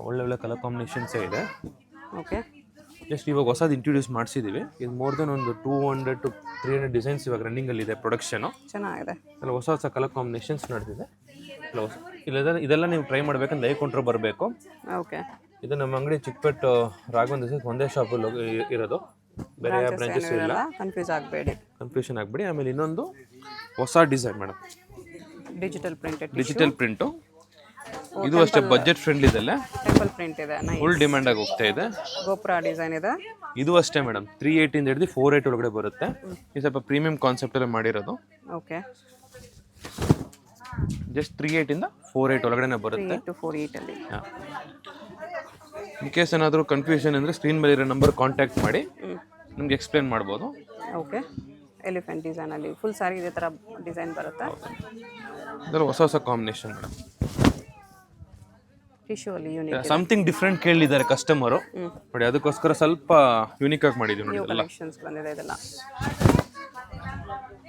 ಒಳ್ಳೊಳ್ಳೆ ಕಲರ್ ಕಾಂಬಿನೇಷನ್ಸೇ ಇದೆ. ಓಕೆ, ಜಸ್ಟ್ ಇವಾಗ ಹೊಸದು ಇಂಟ್ರೊಡ್ಯೂಸ್ ಮಾಡಿಸಿದ್ದೀವಿ. ಇದು ಮೋರ್ ದೆನ್ ಒಂದು 200 to 300 ಡಿಸೈನ್ಸ್ ಇವಾಗ ರನ್ನಿಂಗಲ್ಲಿ ಇದೆ ಪ್ರೊಡಕ್ಷನು. ಚೆನ್ನಾಗಿದೆ. ಎಲ್ಲ ಹೊಸ ಕಲರ್ ಕಾಂಬಿನೇಷನ್ಸ್ ನಡೆದಿದೆ. ಇದೆಲ್ಲ ನೀವು ಟ್ರೈ ಮಾಡ್ಬೇಕಂದ್ರೆ ಲೈವ್ ಕೌಂಟ್ರ್ ಬರಬೇಕು. ಓಕೆ, ಇದು ನಮ್ಮ ಅಂಗಡಿ ಚಿಕ್ಕಪೇಟೆ ರಾಘವೇಂದ್ರ ಒಂದೇ ಶಾಪಲ್ಲಿ ಇರೋದು, ಬೇರೆ ಯಾವ ಬ್ರಾಂಚಸ್ ಇಲ್ಲ. ಕನ್ಫ್ಯೂಷನ್ ಆಗಬೇಡಿ. ಆಮೇಲೆ ಇನ್ನೊಂದು ಹೊಸ ಡಿಸೈನ್ ಮೇಡಮ್, ಡಿಜಿಟಲ್ ಪ್ರಿಂಟು. ಇದು ಅಷ್ಟೇ ಬಜೆಟ್ ಫ್ರೆಂಡ್ಲಿ ಇದೆಲ್ಲ. ಟೆಂಪಲ್ ಪ್ರಿಂಟ್ ಇದೆ. ಫುಲ್ ಡಿಮ್ಯಾಂಡ್ ಆಗಿ ಹೋಗ್ತಾ ಇದೆ. ಗೋಪುರ ಡಿಸೈನ್ ಇದೆ. ಇದು ಅಷ್ಟೇ ಮೇಡಮ್, 380 ಇಂದ ಹಿಡಿದು 480 ಒಳಗಡೆ ಬರುತ್ತೆ. ಇದು ಸ್ವಲ್ಪ ಪ್ರೀಮಿಯಂ ಕಾನ್ಸೆಪ್ಟ್ ಅಲ್ಲಿ ಮಾಡಿರೋದು. ಓಕೆ, ಜಸ್ಟ್ 380 ಇಂದ 480 ಒಳಗಡೆ ಬರುತ್ತೆ. 3.8 to 4.8 ಅಲ್ಲಿ. ಇನ್ ಕೇಸ್ ಏನಾದರೂ ಕನ್ಫ್ಯೂಷನ್ ಅಂದರೆ ಸ್ಕ್ರೀನ್ ಮೇಲೆ ಇರೋ ನಂಬರ್ ಕಾಂಟ್ಯಾಕ್ಟ್ ಮಾಡಿ ನಿಮ್ಗೆ ಎಕ್ಸ್ಪ್ಲೇನ್ ಮಾಡ್ಬೋದು. ಓಕೆ, ಎಲಿಫೆಂಟ್ ಡಿಸೈನ್ ಅಲ್ಲಿ ಫುಲ್ ಸಾರಿ ಇದೇ ಥರ ಡಿಸೈನ್ ಬರುತ್ತೆ. ಇದರ ಹೊಸ ಕಾಂಬಿನೇಷನ್ ಮೇಡಮ್. ಟಿಶ್ಯೂ ಅಲ್ಲಿ ಯೂನಿಕ್ ಸಮಥಿಂಗ್ ಡಿಫ್ರೆಂಟ್ ಕೇಳಿದ್ದಾರೆ ಕಸ್ಟಮರು ನೋಡಿ, ಅದಕ್ಕೋಸ್ಕರ ಸ್ವಲ್ಪ ಯೂನಿಕ್ ಆಗಿ ಮಾಡಿದ್ದೀವಿ ನೋಡಿ. ಇದೆಲ್ಲ ಕಲೆಕ್ಷನ್ಸ್ ಬಂದಿದೆ. ಇದೆಲ್ಲ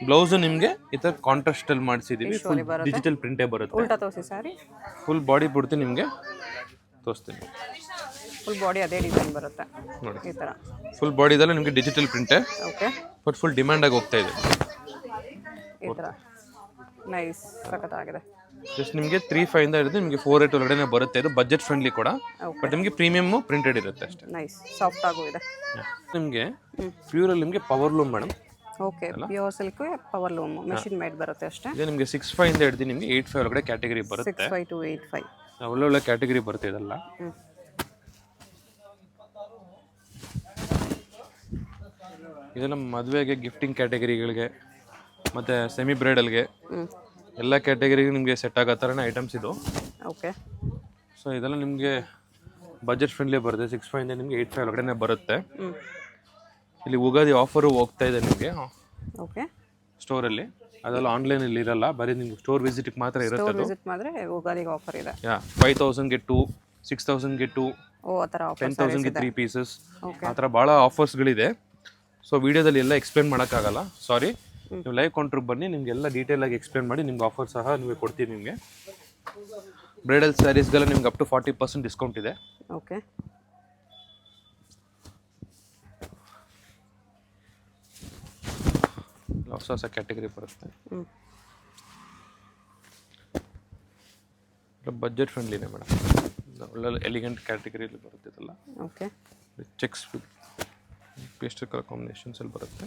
ಬ್ಲೌಸು ನಿಮಗೆ ಈ ಥರ ಕಾಂಟ್ರಾಸ್ಟ್ ಅಲ್ಲಿ ಮಾಡಿಸಿದ್ದೀವಿ. ಫುಲ್ ಡಿಜಿಟಲ್ ಪ್ರಿಂಟೇ ಬರುತ್ತೆ. ಉಲ್ಟಾ ತೋರಿಸಿ ಸಾರಿ. ಫುಲ್ ಬಾಡಿ ಪೂರ್ತಿ ನಿಮಗೆ ತೋರಿಸ್ತೀನಿ. ಫುಲ್ ಬಾಡಿ ಅದೇ ಡಿಸೈನ್ ಬರುತ್ತೆ ನೋಡಿ. ಈ ಥರ ಫುಲ್ ಬಾಡಿದೆಲ್ಲ ನಿಮಗೆ ಡಿಜಿಟಲ್ ಪ್ರಿಂಟೇ. ಓಕೆ, ಬಟ್ ಫುಲ್ ಡಿಮ್ಯಾಂಡ್ ಆಗಿ ಹೋಗ್ತಾ ಇದೆ ಈ ಥರ. ನೈಸ್, ಸಖತ್ತಾಗಿದೆ. ಜಸ್ಟ್ ನಿಮಗೆ 3.5 ಇಂದ ಹಿಡಿದು ನಿಮಗೆ 4.8 ಒಳಗಡೆ ಬರುತ್ತೆ. ಇದು ಬಜೆಟ್ ಫ್ರೆಂಡ್ಲಿ ಕೂಡ, ಬಟ್ ನಿಮಗೆ ಪ್ರೀಮಿಯಮ್ ಪ್ರಿಂಟೆಡ್ ಇರುತ್ತೆ ಅಷ್ಟೇ. ನೈಸ್, ಸಾಫ್ಟ್ ಆಗು ಇದೆ. ನಿಮಗೆ ಪ್ಯೂರಲ್ಲಿ ನಿಮಗೆ power loom madam. Okay, pure silk power loom machine made ಬರುತ್ತೆ ಅಷ್ಟೇ. ಇದು ನಿಮಗೆ 6.5 ಇಂದ ಹಿಡಿದು ನಿಮಗೆ 8.5 ಒಳಗಡೆ ಕ್ಯಾಟಗರಿ ಬರುತ್ತೆ. 6.5 to 8.5 ಒಳ್ಳೊಳ್ಳೆ ಕ್ಯಾಟಗರಿ ಬರುತ್ತೆ ಇದೆಲ್ಲ. ಇದೆಲ್ಲ ಮದುವೆಗೆ ಗಿಫ್ಟಿಂಗ್ ಕ್ಯಾಟಗರಿಗಳಿಗೆ ಮತ್ತು ಸೆಮಿ ಬ್ರೈಡಲ್ಗೆ ಎಲ್ಲ ಕ್ಯಾಟಗರಿಗೆ ನಿಮಗೆ ಸೆಟ್ ಆಗೋ ಥರನೇ ಐಟಮ್ಸ್ ಇದು. ಓಕೆ, ಸೊ ಇದೆಲ್ಲ ನಿಮಗೆ ಬಜೆಟ್ ಫ್ರೆಂಡ್ಲಿ ಬರುತ್ತೆ. 6.5 ಇಂದ ನಿಮಗೆ 8.5 ಒಳಗಡೆ ಬರುತ್ತೆ. ಇಲ್ಲಿ ಉಗಾದಿ ಆಫರು ಹೋಗ್ತಾ ಇದೆ ನಿಮಗೆ. ಓಕೆ, ಸ್ಟೋರಲ್ಲಿ ಅದೆಲ್ಲ ಆನ್ಲೈನಲ್ಲಿ ಇರಲ್ಲ, ಬರೀ ನಿಮ್ಗೆ ಸ್ಟೋರ್ ವಿಸಿಟ್ಗೆ ಮಾತ್ರ ಇರುತ್ತೆ. ವಿಸಿಟ್ ಮಾಡಿದ್ರೆ ಉಗಾದಿಗೆ ಆಫರ್ ಇದೆ. 5,000 ಗೆ 2, 6,000 ಗೆ 2, ಓ ಆ ಥರ ಆಫರ್, 10,000 ಗೆ 3 ಪೀಸಸ್, ಆ ಥರ ಭಾಳ ಆಫರ್ಸ್ಗಳಿದೆ. ಸೊ ವಿಡಿಯೋದಲ್ಲಿ ಎಲ್ಲ ಎಕ್ಸ್ಪ್ಲೇನ್ ಮಾಡೋಕ್ಕಾಗಲ್ಲ, ಸಾರಿ. ನೀವು ಲೈವ್ ಕೌಂಟ್ರಿಗೆ ಬನ್ನಿ, ನಿಮಗೆಲ್ಲ ಡೀಟೇಲ್ ಆಗಿ ಎಕ್ಸ್ಪ್ಲೇನ್ ಮಾಡಿ ನಿಮ್ಗೆ ಆಫರ್ ಸಹ ನಿಮಗೆ ಕೊಡ್ತೀವಿ. ನಿಮಗೆ ಬ್ರೈಡಲ್ ಸ್ಯಾರೀಸ್ಗೆಲ್ಲ ನಿಮ್ಗೆ ಅಪ್ ಟು 40% ಡಿಸ್ಕೌಂಟ್ ಇದೆ. ಓಕೆ, ಹೊಸ ಹೊಸ ಕ್ಯಾಟಗರಿ ಬರುತ್ತೆ. ಬಜೆಟ್ ಫ್ರೆಂಡ್ಲಿನೇ ಮೇಡಮ್, ಒಳ್ಳೆ ಎಲಿಗೆಂಟ್ ಕ್ಯಾಟಗರಿಯಲ್ಲಿ ಬರುತ್ತೆ ಇದೆಲ್ಲ. ಓಕೆ, ಚೆಕ್ಸ್ ಪೇಸ್ಟಲ್ ಕಲರ್ ಕಾಂಬಿನೇಷನ್ಸಲ್ಲಿ ಬರುತ್ತೆ.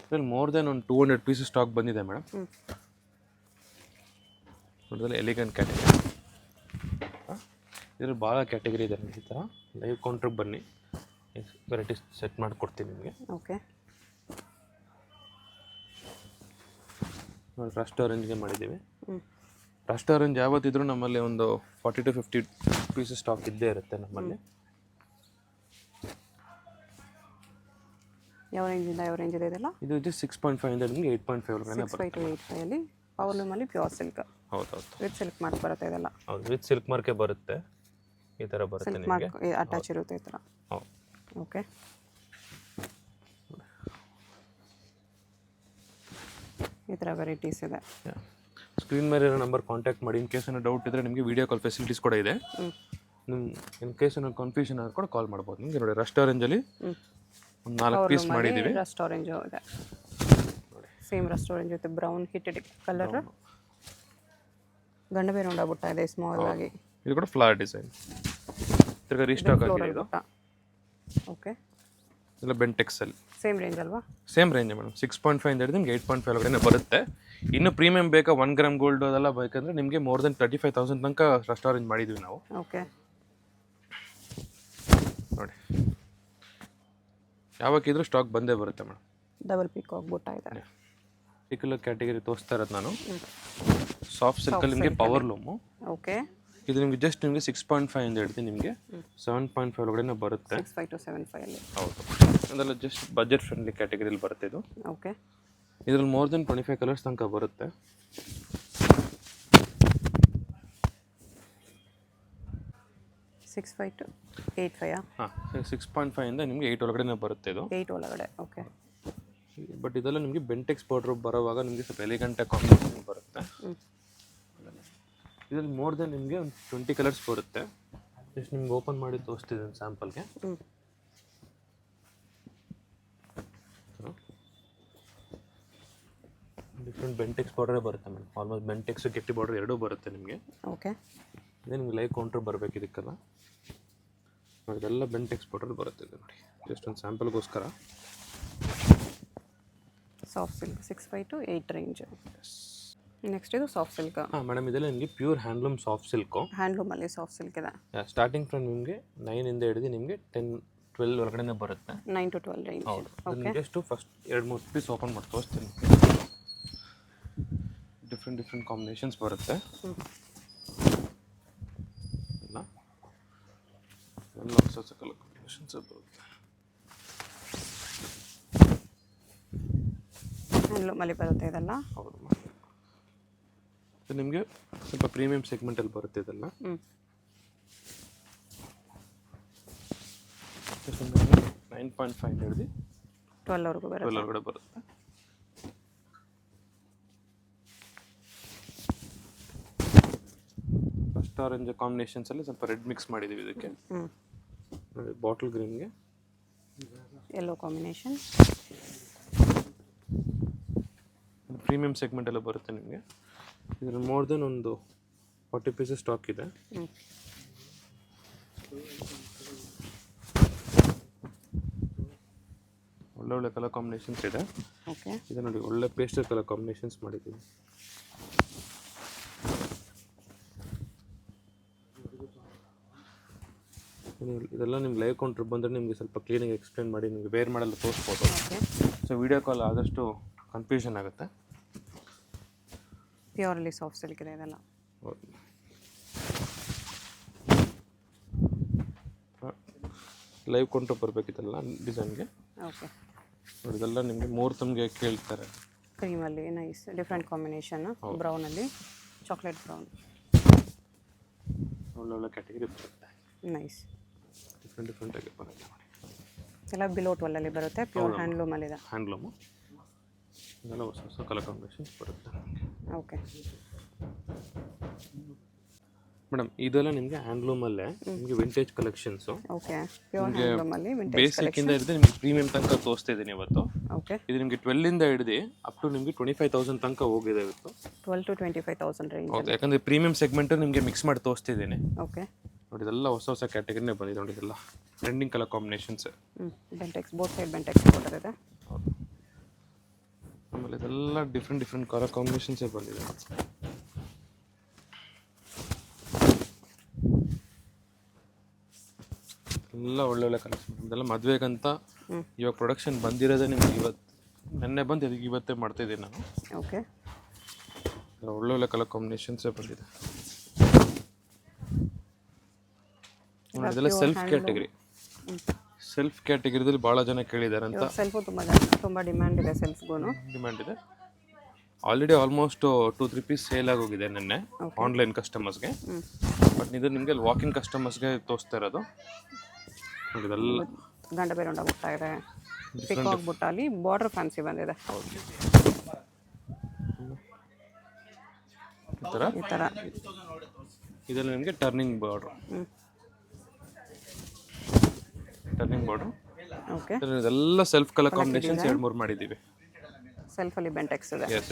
ಇದರಲ್ಲಿ ಮೋರ್ ದೆನ್ ಒಂದು 200 ಪೀಸಸ್ ಸ್ಟಾಕ್ ಬಂದಿದೆ ಮೇಡಮ್. ನೋಡಿದ್ರೆ ಎಲಿಗೆಂಟ್ ಕ್ಯಾಟಗರಿ. ಇದ್ರಲ್ಲಿ ಭಾಳ ಕ್ಯಾಟಗರಿ ಇದೆ ಈ ಥರ. ಲೈವ್ ಕೌಂಟ್ರಿಗೆ ಬನ್ನಿ, ವೆರೈಟೀಸ್ ಸೆಟ್ ಮಾಡಿಕೊಡ್ತೀನಿ ನಿಮಗೆ. ಓಕೆ, ನೋಡಿ ರಸ್ಟ್ ಆರೆಂಜ್ಗೆ ಮಾಡಿದ್ದೀವಿ. ರಸ್ಟ್ ಆರೆಂಜ್ ಯಾವತ್ತಿದ್ರೂ ನಮ್ಮಲ್ಲಿ ಒಂದು 40 to 50 ಪೀಸಸ್ ಸ್ಟಾಕ್ ಇದ್ದೇ ಇರುತ್ತೆ ನಮ್ಮಲ್ಲಿ. ಯಾವ ರೇಂಜಿಂದ ಯಾವ ರೇಂಜ್ ಇದೆ ಇದೆಲ್ಲ? ಇದು 6.5 ಇಂದ ನಿಮಗೆ 8.5 ಒಳಗಡೆ 6.5 to 8.5 ಅಲ್ಲಿ ಪವರ್ ಲೂಮಲ್ಲಿ ಪ್ಯೂರ್ ಸಿಲ್ಕ್. ಹೌದು, ವಿತ್ ಸಿಲ್ಕ್ ಮಾರ್ಕ್ ಬರುತ್ತೆ ಇದೆಲ್ಲ. ಹೌದು, ವಿತ್ ಸಿಲ್ಕ್ ಮಾರ್ಕೆ ಬರುತ್ತೆ. ಈ ಥರ ಬರುತ್ತೆ ನಿಮಗೆ, ಮಾರ್ಕ್ ಅಟ್ಯಾಚ್ ಇರುತ್ತೆ ಈ ಥರ. ಹೌದು. ಓಕೆ, ಈ ಥರ ವೆರೈಟೀಸ್ ಇದೆ. ಸ್ಕ್ರೀನ್ ಮೇಲೆ ಇರೋ ನಂಬರ್ ಕಾಂಟ್ಯಾಕ್ಟ್ ಮಾಡಿ. ಇನ್ ಕೇಸ್ ಏನೋ ಡೌಟ್ ಇದ್ದರೆ ನಿಮಗೆ ವಿಡಿಯೋ ಕಾಲ್ ಫೆಸಿಲಿಟೀಸ್ ಕೂಡ ಇದೆ. ನಿಮ್ಮ ಇನ್ ಕೇಸ್ ಏನೋ ಕನ್ಫ್ಯೂಷನ್ ಆದ್ರೆ ಕೂಡ ಕಾಲ್ ಮಾಡ್ಬೋದು. ನಿಮಗೆ ನೋಡಿ ರಸ್ಟ್ ಆರೆಂಜಲ್ಲಿ ಒಂದು 4 ಪೀಸ್ ಮಾಡಿದ್ದೀವಿ. ರಸ್ಟ್ ಆರೆಂಜ್ ಇದೆ, same rust orange with brown ಹಿಟೆಡ್ ಕಲರ್. ಗಂಡ ಬೇರೆ ಉಂಡಾಗ್ಬಿಟ್ಟ ಇದೆ ಸ್ಮಾಲ್ ಆಗಿ. ಇದು ಕೂಡ ಫ್ಲವರ್ ಡಿಸೈನ್, ತಿರ್ಗಾ ರೀಸ್ಟಾಕ್ ಆಗಿದೆ ಇದು. ಓಕೆ, ಇಲ್ಲ ಬೆಂಟೆಕ್ಸಲ್ಲಿ ಸೇಮ್ ರೇಂಜ್ ಅಲ್ವಾ? Same range madam. 6.5 ಇಂದ ಹಿಡಿದು ನಿಮಗೆ 8.5 ಒಳಗಡೆ ಬರುತ್ತೆ. ಇನ್ನು ಪ್ರೀಮಿಯಂ ಬೇಕಾ 1 ಗ್ರಾಮ್ ಗೋಲ್ಡ್ ಅದೆಲ್ಲ ಬೇಕಂದ್ರೆ ನಿಮಗೆ ಮೋರ್ ದೆನ್ 35,000 ತನಕ ರಸ್ಟ್ ಆರೆಂಜ್ ಮಾಡಿದ್ವಿ ನಾವು. ಓಕೆ, ನೋಡಿ ಯಾವಾಗಿದ್ರೂ ಸ್ಟಾಕ್ ಬಂದೇ ಬರುತ್ತೆ ಮೇಡಮ್. ಡಬಲ್ ಪಿಕ್ ಹೋಗ್ಬಿಟ್ಟ ಇದೆ. ಪರ್ಟಿಕ್ಯುಲರ್ ಕ್ಯಾಟಗರಿ ತೋರಿಸ್ತಾ ಇರೋದು ನಾನು. ಸಾಫ್ಟ್ ಸಿಲ್ಕಲ್ಲಿ ನಿಮಗೆ ಪವರ್ ಲೂಮು. ಓಕೆ, ಇದು ನಿಮಗೆ ಜಸ್ಟ್ ನಿಮಗೆ 6.5 ಇಂದ ಹಿಡಿದು ನಿಮಗೆ 7.5 ಒಳಗಡೆ ಬರುತ್ತೆ. 6.5 to 7.5 ಅಲ್ಲಿ. ಹೌದು, ಅದೆಲ್ಲ ಜಸ್ಟ್ ಬಜೆಟ್ ಫ್ರೆಂಡ್ಲಿ ಕ್ಯಾಟಗರಿಲಿ ಬರುತ್ತೆ ಇದು. ಓಕೆ, ಇದರಲ್ಲಿ ಮೋರ್ ದೆನ್ 25 ಕಲರ್ಸ್ ತನಕ ಬರುತ್ತೆ. Six 5 to 8.5. ಹಾಂ, 6.5 ಇಂದ ನಿಮಗೆ 8 ಒಳಗಡೆ ಬರುತ್ತೆ ಇದು. 8 ಒಳಗಡೆ. ಓಕೆ, ಬಟ್ ಇದೆಲ್ಲ ನಿಮಗೆ ಬೆಂಟೆಕ್ಸ್ ಪೌಡ್ರ್ ಬರೋವಾಗ ನಿಮಗೆ ಸ್ವಲ್ಪ ಎಲಿಗೆಂಟ್ ಕಾಂಬಿನೇಷನ್ ಬರುತ್ತೆ. ಇದರಲ್ಲಿ ಮೋರ್ ದೆನ್ ನಿಮಗೆ ಒಂದು 20 ಕಲರ್ಸ್ ಬರುತ್ತೆ. ಜಸ್ಟ್ ನಿಮ್ಗೆ ಓಪನ್ ಮಾಡಿ ತೋರಿಸ್ತಿದ್ದೀನಿ ಸ್ಯಾಂಪಲ್ಗೆ. ಡಿಫ್ರೆಂಟ್ ಬೆಂಟೆಕ್ಸ್ ಪೌಡ್ರೇ ಬರುತ್ತೆ ಮೇಡಮ್. ಆಲ್ಮೋಸ್ಟ್ ಬೆಂಟೆಕ್ಸ್ ಗೆಟ್ಟಿ ಪೌಡ್ರ್ ಎರಡೂ ಬರುತ್ತೆ ನಿಮಗೆ. ಓಕೆ, ಇದೇ ನಿಮ್ಗೆ ಲೈವ್ ಕೌಂಟ್ರ್ ಬರಬೇಕು ಇದಕ್ಕೆಲ್ಲ. ನೋಡಿ ಇದೆಲ್ಲ ಬೆಂಟೆಕ್ಸ್ ಪೌಡ್ರಲ್ಲಿ ಬರುತ್ತೆ ಇದು. ನೋಡಿ ಜಸ್ಟ್ ಒಂದು ಸ್ಯಾಂಪಲ್ಗೋಸ್ಕರ. Soft silk 6.5 to 8 range. Next ಇದು ಸಾಫ್ಟ್ ಸಿಲ್ಕ್. ಹಾಂ ಮೇಡಮ್, ಇದೆಲ್ಲ ನಿಮಗೆ ಪ್ಯೂರ್ ಹ್ಯಾಂಡ್ಲೂಮ್ ಸಾಫ್ಟ್ ಸಿಲ್ಕು. ಹ್ಯಾಂಡ್ಲೂಮಲ್ಲಿ ಸಾಫ್ಟ್ ಸಿಲ್ಕ್ ಇದೆ. ಸ್ಟಾರ್ಟಿಂಗ್ ಫ್ರಮ್ ನಿಮಗೆ 9 ಇಂದ ಹಿಡಿದು ನಿಮಗೆ 10-12 ಒಳಗಡೆ ಬರುತ್ತೆ. 9 to 12 ರೇಂಜ್. ಹೌದು, ಜಸ್ಟ್ ಫಸ್ಟ್ 2-3 ಪೀಸ್ ಓಪನ್ ಮಾಡಿ ತೋರಿಸ್ತೀನಿ. ಡಿಫ್ರೆಂಟ್ ಕಾಂಬಿನೇಷನ್ಸ್ ಬರುತ್ತೆ. ಎಲ್ಲ ಹೊಸ ಕಲರ್ ಕಾಂಬಿನೇಷನ್ಸ್ ಬರುತ್ತೆ. ಹ್ಯಾಂಡ್ಲೂಮಲ್ಲಿ ಬರುತ್ತೆ ಇದೆಲ್ಲ. ಹೌದು, ನಿಮಗೆ ಸ್ವಲ್ಪ ಪ್ರೀಮಿಯಂ ಸೆಗ್ಮೆಂಟಲ್ಲಿ ಬರುತ್ತೆ ಇದೆಲ್ಲ. 9.5 ಹಿಡಿದು 12 ಒಳಗಡೆ ಬರುತ್ತೆ. ಫಸ್ಟ್ ಆರೆಂಜ್ ಕಾಂಬಿನೇಷನ್ಸಲ್ಲಿ ಸ್ವಲ್ಪ ರೆಡ್ ಮಿಕ್ಸ್ ಮಾಡಿದ್ದೀವಿ ಇದಕ್ಕೆ. ನೋಡಿ ಬಾಟಲ್ ಗ್ರೀನ್ಗೆ ಯೆಲ್ಲೋ ಕಾಂಬಿನೇಷನ್. ಪ್ರೀಮಿಯಂ ಸೆಗ್ಮೆಂಟ್ ಎಲ್ಲ ಬರುತ್ತೆ ನಿಮಗೆ. ಇದರಲ್ಲಿ ಮೋರ್ ದೆನ್ ಒಂದು 40 ಪೀಸಸ್ ಸ್ಟಾಕ್ ಇದೆ. ಒಳ್ಳೆ ಕಲರ್ ಕಾಂಬಿನೇಷನ್ಸ್ ಇದೆ. ಓಕೆ, ಇದು ನೋಡಿ ಒಳ್ಳೆ ಪೇಸ್ಟಲ್ ಕಲರ್ ಕಾಂಬಿನೇಷನ್ಸ್ ಮಾಡಿದ್ದೀವಿ. ಇದೆಲ್ಲ ನಿಮ್ಗೆ ಲೈವ್ ಕೌಂಟ್ರ್ ಬಂದರೆ ನಿಮಗೆ ಸ್ವಲ್ಪ ಕ್ಲೀನಾಗಿ ಎಕ್ಸ್ಪ್ಲೇನ್ ಮಾಡಿ ನಿಮಗೆ ವೇರ್ ಮಾಡಲ್ಲ ತೋರಿಸ್ಬೋದು. ಸೊ ವಿಡಿಯೋ ಕಾಲ್ ಆದಷ್ಟು ಕನ್ಫ್ಯೂಷನ್ ಆಗುತ್ತೆ. ಪ್ಯೂರ್ಲಿ ಸಾಫ್ಟ್ ಸಿಲ್ಕ್ ಇದೆ ಇದೆಲ್ಲ. ಲೈವ್ ಕೌಂಟ್ರ್ ಬರಬೇಕಿತ್ತಲ್ಲ ಡಿಸೈನ್ಗೆ. ಓಕೆ, ನೋಡಿ ಇದೆಲ್ಲ ನಿಮಗೆ ಮುಹೂರ್ತಮ್ಗೆ ಕೇಳ್ತಾರೆ. ಕ್ರೀಮಲ್ಲಿ ನೈಸ್ ಡಿಫ್ರೆಂಟ್ ಕಾಂಬಿನೇಷನ್, ಬ್ರೌನಲ್ಲಿ ಚಾಕ್ಲೇಟ್ ಬ್ರೌನ್, ಒಳ್ಳೊಳ್ಳೆ ಕ್ಯಾಟಗರಿ ಬರುತ್ತೆ. ನೈಸ್, ಡಿಫ್ರೆಂಟ್ ಆಗಿ ಬರುತ್ತೆ ನೋಡಿ. ಎಲ್ಲ ಬಿಲೋ 12 ಬರುತ್ತೆ. ಪ್ಯೂರ್ ಹ್ಯಾಂಡ್ಲೂಮಲ್ಲಿ ಇದೆ. ಹ್ಯಾಂಡ್ಲೂಮು ಇದೆಲ್ಲ ಹೊಸ ಹೊಸ ಕಲರ್ ಕಾಂಬಿನೇಷನ್ಸ್ ಬರುತ್ತೆ ನಮಗೆ. ಓಕೆ ಮೇಡಮ್, ಇದೆಲ್ಲ ನಿಮಗೆ ಹ್ಯಾಂಡ್ಲೂಮಲ್ಲೇ ನಿಮಗೆ ವಿಂಟೇಜ್ ಕಲೆಕ್ಷನ್ಸು. ಓಕೆ, ಪ್ಯೂರ್ ಹ್ಯಾಂಡ್ಲೂಮಲ್ಲಿ ವಿಂಟೇಜ್ ಬೇಸಿಕ್ಕಿಂದ ಹಿಡಿದು ನಿಮಗೆ ಪ್ರೀಮಿಯಂ ತನಕ ತೋರಿಸ್ತಾ ಇದ್ದೀನಿ ಇವತ್ತು. ಓಕೆ, ಇದು ನಿಮಗೆ 12ಇಂದ ಹಿಡಿದು ಅಪ್ ಟು ನಿಮಗೆ 25,000 ತನಕ ಹೋಗಿದೆ ಇವತ್ತು. 12 to 25,000 ರೇಂಜ್. ಓಕೆ, ಯಾಕಂದರೆ ಪ್ರೀಮಿಯಂ ಸೆಗ್ಮೆಂಟು ನಿಮಗೆ ಮಿಕ್ಸ್ ಮಾಡಿ ತೋರಿಸ್ತಿದ್ದೀನಿ. ಓಕೆ ನೋಡಿ ಇದೆಲ್ಲ ಹೊಸ ಹೊಸ ಕ್ಯಾಟಗರಿನೇ ಬಂದಿದೆ ನೋಡಿ. ಇದೆಲ್ಲ trending colour combinations. Bentex both side Bentex border ಇದೆ. ಆಮೇಲೆ ಇದೆಲ್ಲ ಡಿಫ್ರೆಂಟ್ ಕಲರ್ ಕಾಂಬಿನೇಷನ್ಸೇ ಬಂದಿದೆ. ಎಲ್ಲ ಒಳ್ಳೊಳ್ಳೆ ಕಲರ್ಸ್. ಇದೆಲ್ಲ ಮದುವೆಗಂತ ಇವಾಗ ಪ್ರೊಡಕ್ಷನ್ ಬಂದಿರೋದೇ ನಿಮ್ಗೆ ಇವತ್ತು ನೆನ್ನೆ ಬಂದು ಇದಕ್ಕೆ ಇವತ್ತೇ ಮಾಡ್ತಾಯಿದ್ದೀನಿ ನಾನು. ಓಕೆ, ಒಳ್ಳೊಳ್ಳೆ ಕಲರ್ ಕಾಂಬಿನೇಷನ್ಸೇ ಬಂದಿದೆ. ಇದೆಲ್ಲ ಸೆಲ್ಫ್ ಕ್ಯಾಟಗರಿ. ಸೆಲ್ಫ್ ಕ್ಯಾಟಗರಿದಲ್ಲಿ ಭಾಳ ಜನ ಕೇಳಿದ್ದಾರೆ ಅಂತ. ಸೆಲ್ಫು ತುಂಬ ಡಿಮ್ಯಾಂಡ್ ಇದೆ. ಸೆಲ್ಫ್ಗೂ ಡಿಮ್ಯಾಂಡ್ ಇದೆ. ಆಲ್ರೆಡಿ ಆಲ್ಮೋಸ್ಟ್ 2-3 ಪೀಸ್ ಸೇಲ್ ಆಗೋಗಿದೆ ನೆನ್ನೆ ಆನ್ಲೈನ್ ಕಸ್ಟಮರ್ಸ್ಗೆ. ಬಟ್ ಇದು ನಿಮಗೆ ವಾಕಿಂಗ್ ಕಸ್ಟಮರ್ಸ್ಗೆ ತೋರಿಸ್ತಾ ಇರೋದು. ಇದೆಲ್ಲ ಗಂಡ ಬೇರೊಂಡ ಬುಟ್ಟ ಇದೆ. ಪಿಕಾಕ್ ಬುಟ್ಟಲ್ಲಿ ಬಾರ್ಡರ್ ಫ್ಯಾನ್ಸಿ ಬಂದಿದೆ. ಈ ಥರ ಇದೆಲ್ಲ ನಿಮಗೆ ಟರ್ನಿಂಗ್ ಬಾರ್ಡ್ರು. ಓಕೆ, ಇದೆಲ್ಲ ಸೆಲ್ಫ್ ಕಲರ್ ಕಾಂಬಿನೇಷನ್ಸ್ 2-3 ಮಾಡಿದ್ದೀವಿ. ಸೆಲ್ಫಲ್ಲಿ ಬೆಂಟೆಕ್ಸ್ ಇದೆ. ಎಸ್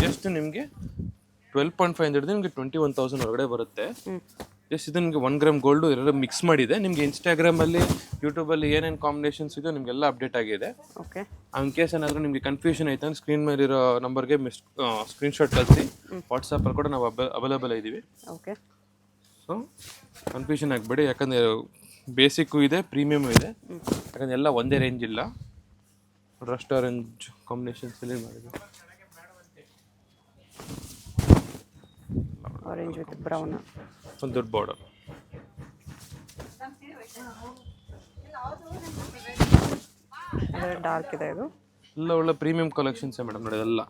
ಜಸ್ಟ್ ನಿಮಗೆ 12.5 ಹಿಡಿದು ನಿಮಗೆ 21,000 ಹೊರಗಡೆ ಬರುತ್ತೆ. ಜಸ್ಟ್ ಇದು ನಿಮಗೆ 1 ಗ್ರಾಮ್ ಗೋಲ್ಡು ಎರಡು ಮಿಕ್ಸ್ ಮಾಡಿದೆ. ನಿಮಗೆ ಇನ್ಸ್ಟಾಗ್ರಾಮಲ್ಲಿ ಯೂಟ್ಯೂಬಲ್ಲಿ ಏನೇನು ಕಾಂಬಿನೇಷನ್ಸ್ ಇದೆಯೋ ನಿಮಗೆಲ್ಲ ಅಪ್ಡೇಟ್ ಆಗಿದೆ. ಓಕೆ, ಇನ್ ಕೇಸ್ ಏನಾದರೂ ನಿಮಗೆ ಕನ್ಫ್ಯೂಷನ್ ಆಯ್ತು ಅಂದ್ರೆ ಸ್ಕ್ರೀನ್ ಮೇಲಿರೋ ನಂಬರ್ಗೆ ಸ್ಕ್ರೀನ್ಶಾಟ್ ಕಳಿಸಿ. ವಾಟ್ಸಪ್ಪಲ್ಲಿ ಕೂಡ ನಾವು ಅವೈಲೇಬಲ್ ಇದ್ದೀವಿ. ಓಕೆ, ಸೊ ಕನ್ಫ್ಯೂಷನ್ ಆಗಬೇಡಿ. ಯಾಕಂದರೆ ಬೇಸಿಕ್ಕು ಇದೆ, ಪ್ರೀಮಿಯಮು ಇದೆ. ಯಾಕಂದರೆ ಎಲ್ಲ ಒಂದೇ ರೇಂಜ್ ಇಲ್ಲ. ರಸ್ಟ್ ಆರೆಂಜ್ ಕಾಂಬಿನೇಷನ್ಸಲ್ಲಿ ಮಾಡಿದೆ. ಆರೆಂಜ್ ವಿತ್ ಬ್ರೌನ್, ಒಂದು ದೊಡ್ಡ ಬಾರ್ಡರ್. ಅದರ ಡಾರ್ಕ್ ಇದೆ. ಇದು ಎಲ್ಲ ಒಳ್ಳೆ ಪ್ರೀಮಿಯಂ ಕಲೆಕ್ಷನ್ಸೇ ಮೇಡಮ್. ನೋಡಿ ಇದೆಲ್ಲ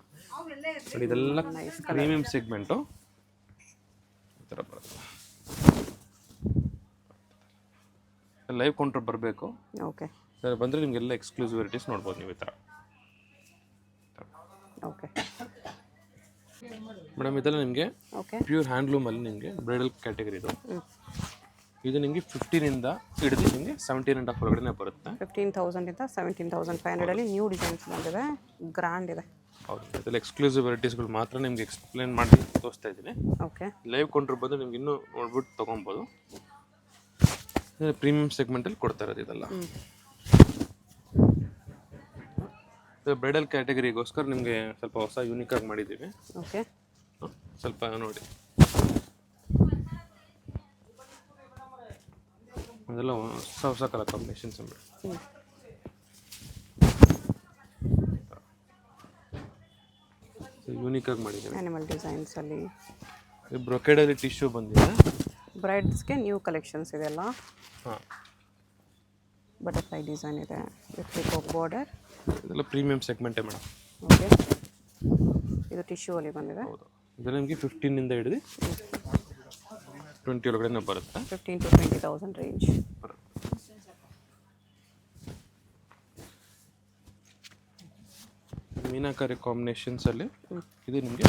ನೋಡಿ ಇದೆಲ್ಲ ಪ್ರೀಮಿಯಂ ಸೆಗ್ಮೆಂಟು ಈ ಥರ ಬರುತ್ತೆ. ಲೈವ್ ಕೌಂಟರ್ ಬರಬೇಕು. ಓಕೆ, ಸರ್ ಬಂದರೆ ನಿಮಗೆಲ್ಲ ಎಕ್ಸ್ಕ್ಲೂಸಿವ್ ವೆರೈಟೀಸ್ ನೋಡ್ಬೋದು ನೀವು ಈ ಥರ. ಓಕೆ ಮೇಡಮ್, ಇದೆಲ್ಲ ನಿಮಗೆ ಓಕೆ ಪ್ಯೂರ್ ಹ್ಯಾಂಡ್ಲೂಮಲ್ಲಿ ನಿಮಗೆ ಬ್ರೈಡಲ್ ಕ್ಯಾಟಗರಿ ಇದು. ಇದು ನಿಮಗೆ 15ಇಂದ ಹಿಡಿದು ನಿಮಗೆ 17.5 ಒಳಗಡೆ ಬರುತ್ತೆ. 15,000ಇಂದ 17,500 ನ್ಯೂ ಡಿಸೈನ್ಸ್ ಬಂದಿದೆ. ಗ್ರ್ಯಾಂಡ್ ಇದೆ. ಹೌದು, ಇದೆಲ್ಲ ಎಕ್ಸ್ಕ್ಲೂಸಿವ್ ವೆರೈಟೀಸ್ಗಳು ಮಾತ್ರ ನಿಮ್ಗೆ ಎಕ್ಸ್ಪ್ಲೇನ್ ಮಾಡಿ ತೋರಿಸ್ತಾ ಇದ್ದೀನಿ. ಓಕೆ, ಲೈವ್ ಕೌಂಟರ್ ಬಂದು ನಿಮ್ಗೆ ಇನ್ನೂ ನೋಡ್ಬಿಟ್ಟು ತೊಗೊಬೋದು. ಪ್ರೀಮಿಯಂ ಸೆಗ್ಮೆಂಟಲ್ಲಿ ಕೊಡ್ತಾ ಇರೋದು ಇದೆಲ್ಲ. ಬ್ರೈಡಲ್ ಕ್ಯಾಟಗರಿಗೋಸ್ಕರ ನಿಮಗೆ ಸ್ವಲ್ಪ ಹೊಸ ಯೂನಿಕಾಗಿ ಮಾಡಿದ್ದೀವಿ. ಓಕೆ, ಸ್ವಲ್ಪ ನೋಡಿ ಅದೆಲ್ಲ ಹೊಸ ಕಲರ್ ಕಾಂಬಿನೇಷನ್ಸ್ ಯೂನಿಕಾಗಿ ಮಾಡಿದ್ದೀವಿ. ಆ್ಯನಿಮಲ್ ಡಿಸೈನ್ಸಲ್ಲಿ ಬ್ರೊಕೆಡಲ್ಲಿ ಟಿಶ್ಯೂ ಬಂದಿದೆ. ಬ್ರೈಡ್ಸ್ಗೆ ನ್ಯೂ ಕಲೆಕ್ಷನ್ಸ್ ಇದೆಲ್ಲ. ಹಾಂ, ಬಟರ್ಫ್ಲೈ ಡಿಸೈನ್ ಇದೆ ವಿತ್ ಪಿಕಾಕ್ ಬಾರ್ಡರ್. ಇದೆಲ್ಲ ಪ್ರೀಮಿಯಂ ಸೆಗ್ಮೆಂಟೇ ಮೇಡಮ್. ಓಕೆ, ಇದು ಟಿಶ್ಯೂ ಅಲ್ಲಿ ಬಂದಿದೆ. ಹೌದು, ಇದೆಲ್ಲ ನಿಮಗೆ 15ಇಂದ ಹಿಡಿದು 20 ಒಳಗಡೆ ಬರುತ್ತೆ. 15 to 20,000 ರೇಂಜ್ ಬರುತ್ತೆ. ಮೀನಾಕಾರಿ ಕಾಂಬಿನೇಷನ್ಸಲ್ಲಿ ಇದು ನಿಮಗೆ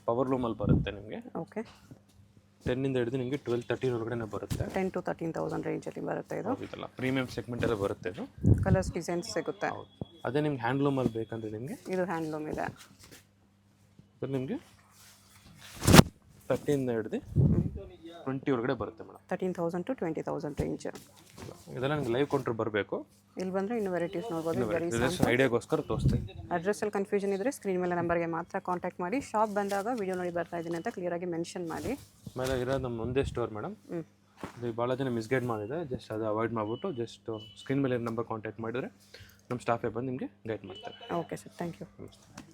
ಪವರ್ ಲೂಮಲ್ಲಿ ಬರುತ್ತೆ. ನಿಮಗೆ ಓಕೆ, 10ಇಂದ ಹಿಡಿದು ನಿಮಗೆ 12-13 ಒಳಗಡೆ ಬರುತ್ತೆ. 10 to 13,000 ರೇಂಜಲ್ಲಿ ಬರುತ್ತೆ. ಇದು ಇದೆಲ್ಲ ಪ್ರೀಮಿಯಂ ಸೆಗ್ಮೆಂಟಲ್ಲೇ ಬರುತ್ತೆ. ಇದು ಕಲರ್ಸ್ ಡಿಸೈನ್ಸ್ ಸಿಗುತ್ತೆ. ಹೌದು, ಅದೇ ನಿಮ್ಗೆ ಹ್ಯಾಂಡ್ಲೂಮಲ್ಲಿ ಬೇಕಂದರೆ ನಿಮಗೆ ಇದು ಹ್ಯಾಂಡ್ಲೂಮ್ ಇದೆ. ಅದು ನಿಮಗೆ 30ಇಂದ ಹಿಡಿದು 20 ಒಳಗಡೆ ಬರುತ್ತೆ ಮೇಡಮ್. 13,000 to 20,000 range. ಇದೆಲ್ಲ ನಿಮ್ಗೆ ಲೈವ್ ಕೌಂಟ್ರ್ ಬರಬೇಕು. ಇಲ್ಲಿ ಬಂದರೆ ಇನ್ನೂ ವೆರೈಟೀಸ್ ನೋಡ್ಬೋದು. ಐಡಿಯಾಗೋಸ್ಕರ ತೋರಿಸ್ತೀನಿ. ಅಡ್ರೆಸ್ಸಲ್ಲಿ ಕನ್ಫ್ಯೂಷನ್ ಇದ್ದರೆ ಸ್ಕ್ರೀನ್ ಮೇಲೆ ನಂಬರ್ಗೆ ಮಾತ್ರ ಕಾಂಟ್ಯಾಕ್ಟ್ ಮಾಡಿ. ಶಾಪ್ ಬಂದಾಗ ವಿಡಿಯೋ ನೋಡಿ ಬರ್ತಾ ಇದ್ದೀನಿ ಅಂತ ಕ್ಲಿಯರಾಗಿ ಮೆನ್ಷನ್ ಮಾಡಿ. ಆಮೇಲೆ ಇರೋದು ನಮ್ಮ ಒಂದೇ ಸ್ಟೋರ್ ಮೇಡಮ್. ಇದು ಭಾಳ ಜನ ಮಿಸ್ಗೈಡ್ ಮಾಡಿದೆ, ಜಸ್ಟ್ ಅದು ಅವಾಯ್ಡ್ ಮಾಡಿಬಿಟ್ಟು ಜಸ್ಟ್ ಸ್ಕ್ರೀನ್ ಮೇಲೆ ನಂಬರ್ ಕಾಂಟ್ಯಾಕ್ಟ್ ಮಾಡಿದರೆ ನಮ್ಮ ಸ್ಟಾಫೇ ಬಂದು ನಿಮಗೆ ಗೈಡ್ ಮಾಡ್ತಾರೆ. Okay sir, thank you. ನಮಸ್ತೆ.